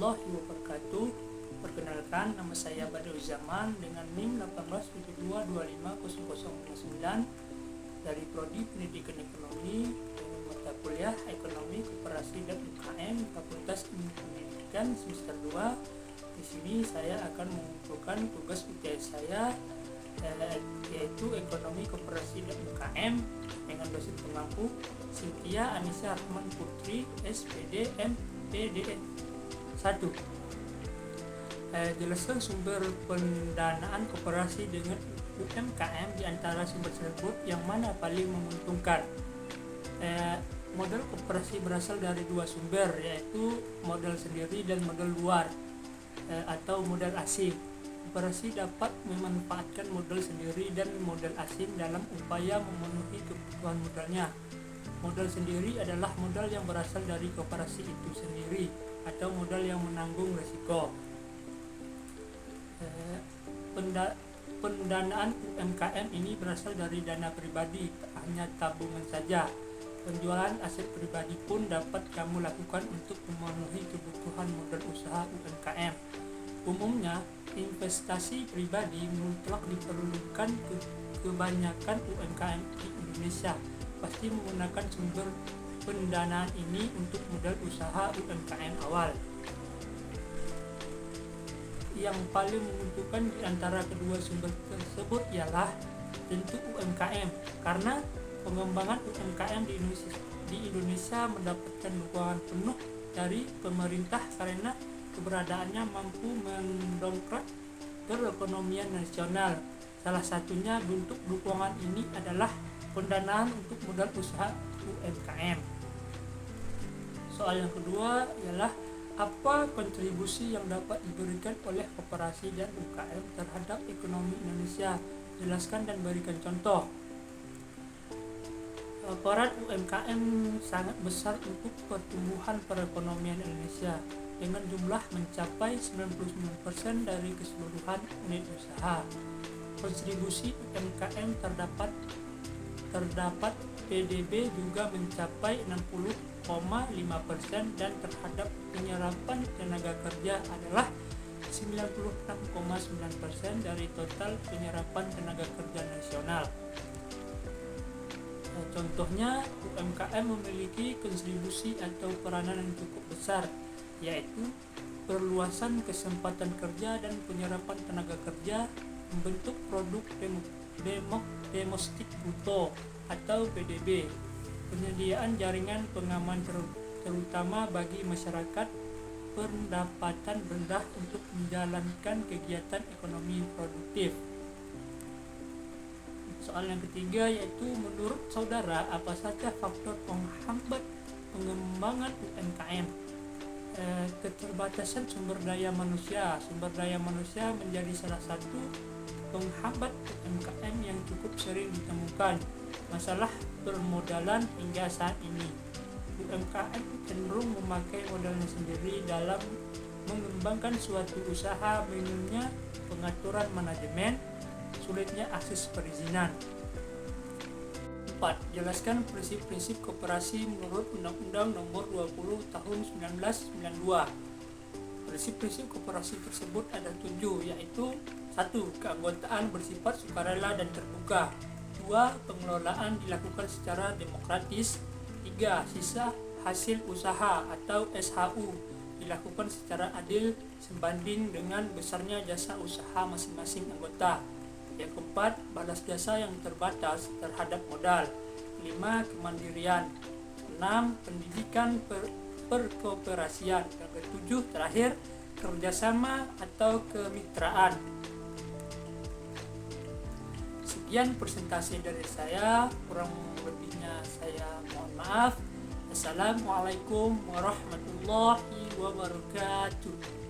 warahmatullahi wabarakatuh. Perkenalkan, nama saya Badrul Zaman dengan NIM 1872250059 dari Prodi Pendidikan Ekonomi dengan mata kuliah Ekonomi Koperasi dan UKM Fakultas Ilmu Pendidikan semester 2. Di sini saya akan mengumpulkan tugas UTS saya yaitu Ekonomi Koperasi dan UKM dengan dosen pengampu Cynthia Anissa Rahman Putri SPD MPDN 1. Jelaskan sumber pendanaan koperasi dengan UMKM di antara sumber tersebut yang mana paling menguntungkan. Modal koperasi berasal dari dua sumber, yaitu modal sendiri dan modal luar atau modal asing. Koperasi dapat memanfaatkan modal sendiri dan modal asing dalam upaya memenuhi kebutuhan modalnya. Modal sendiri adalah modal yang berasal dari koperasi itu sendiri atau modal yang menanggung risiko. Pendanaan UMKM ini berasal dari dana pribadi, hanya tabungan saja. Penjualan aset pribadi pun dapat kamu lakukan untuk memenuhi kebutuhan modal usaha UMKM. Umumnya, investasi pribadi mutlak diperlukan kebanyakan UMKM di Indonesia. Pasti menggunakan sumber pendanaan ini untuk modal usaha UMKM awal. Yang paling menguntungkan di antara kedua sumber tersebut ialah tentu UMKM, karena pengembangan UMKM di Indonesia mendapatkan dukungan penuh dari pemerintah karena keberadaannya mampu mendongkrak perekonomian nasional. Salah satunya bentuk dukungan ini adalah pendanaan untuk modal usaha UMKM. Soal yang kedua ialah apa kontribusi yang dapat diberikan oleh koperasi dan UKM terhadap ekonomi Indonesia? Jelaskan dan berikan contoh. Peran UMKM sangat besar untuk pertumbuhan perekonomian Indonesia dengan jumlah mencapai 99% dari keseluruhan unit usaha. Kontribusi UMKM terdapat PDB juga mencapai 60,5% dan terhadap penyerapan tenaga kerja adalah 96,9% dari total penyerapan tenaga kerja nasional. Contohnya, UMKM memiliki kontribusi atau peranan yang cukup besar, yaitu perluasan kesempatan kerja dan penyerapan tenaga kerja, membentuk produk domestik bruto atau PDB, penyediaan jaringan pengaman terutama bagi masyarakat pendapatan rendah untuk menjalankan kegiatan ekonomi produktif. Soal yang ketiga yaitu menurut saudara apa saja faktor penghambat pengembangan UMKM? Keterbatasan sumber daya manusia. Sumber daya manusia menjadi salah satu penghambat UMKM yang cukup sering ditemukan. Masalah permodalan hingga saat ini. UMKM cenderung memakai modalnya sendiri dalam mengembangkan suatu usaha, minimnya pengaturan manajemen, sulitnya akses perizinan. 4. Jelaskan prinsip-prinsip koperasi menurut Undang-Undang Nomor 20 Tahun 1992. Prinsip-prinsip koperasi tersebut ada 7, yaitu 1. Keanggotaan bersifat sukarela dan terbuka. 2. Pengelolaan dilakukan secara demokratis. 3. Sisa hasil usaha atau SHU dilakukan secara adil sebanding dengan besarnya jasa usaha masing-masing anggota. Yang keempat, balas jasa yang terbatas terhadap modal. 5. Kemandirian. 6. Pendidikan perkooperasian. Yang ketujuh terakhir, kerjasama atau kemitraan. Sekian presentasi dari saya, kurang lebihnya saya mohon maaf. Assalamualaikum warahmatullahi wabarakatuh.